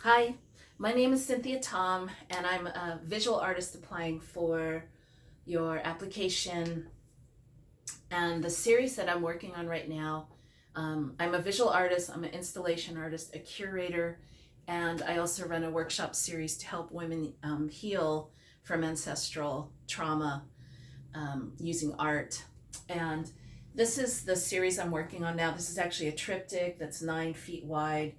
Hi, my name is Cynthia Tom, and I'm a visual artist applying for your application. And the series that I'm working on right now, I'm a visual artist, I'm an installation artist, a curator, and I also run a workshop series to help women heal from ancestral trauma using art. And this is the series I'm working on now. This is actually a triptych that's 9 feet wide,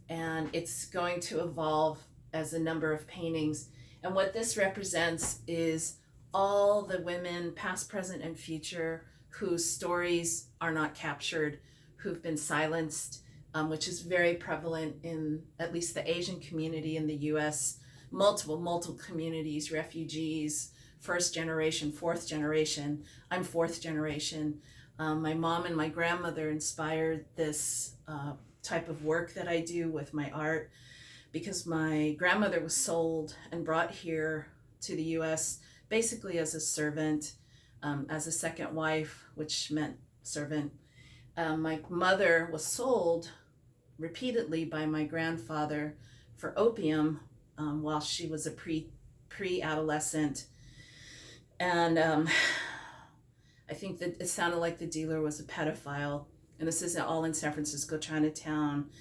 and it's going to evolve as a number of paintings. And what this represents is all the women, past, present, and future, whose stories are not captured, who've been silenced, which is very prevalent in at least the Asian community in the US, multiple communities, refugees, first generation, fourth generation. I'm fourth generation. My mom and my grandmother inspired this type of work that I do with my art because my grandmother was sold and brought here to the US basically as a servant, as a second wife, which meant servant. My mother was sold repeatedly by my grandfather for opium while she was a pre-adolescent. And I think that it sounded like the dealer was a pedophile. And this is all in San Francisco, Chinatown,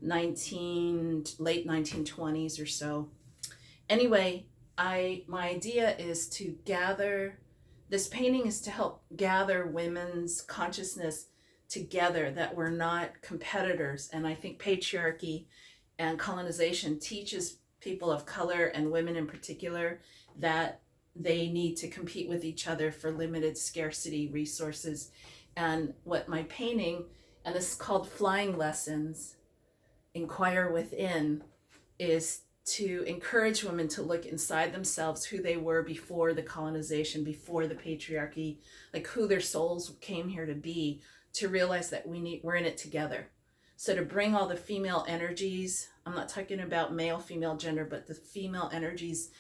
late 1920s or so. Anyway, my idea is to gather, this painting is to help gather women's consciousness together, that we're not competitors. And I think patriarchy and colonization teaches people of color and women in particular that they need to compete with each other for limited scarcity resources. And what my painting, and this is called Flying Lessons, Inquire Within, is to encourage women to look inside themselves, who they were before the colonization, before the patriarchy, like who their souls came here to be, to realize that we're in it together. So to bring all the female energies, I'm not talking about male, female gender, but the female energies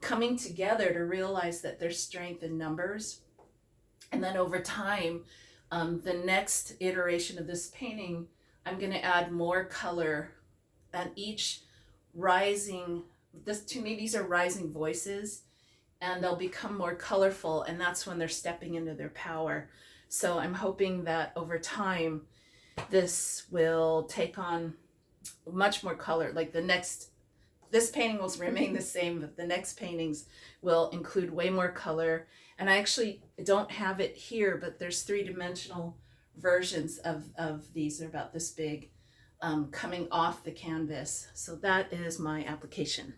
coming together to realize that there's strength in numbers. And then over time, the next iteration of this painting, I'm going to add more color, and each rising, to me, these are rising voices, and they'll become more colorful, and that's when they're stepping into their power. So I'm hoping that over time, this will take on much more color. Like this painting will remain the same, but the next paintings will include way more color. And I actually don't have it here, but there's 3-dimensional versions of these. They're about this big, coming off the canvas. So that is my application.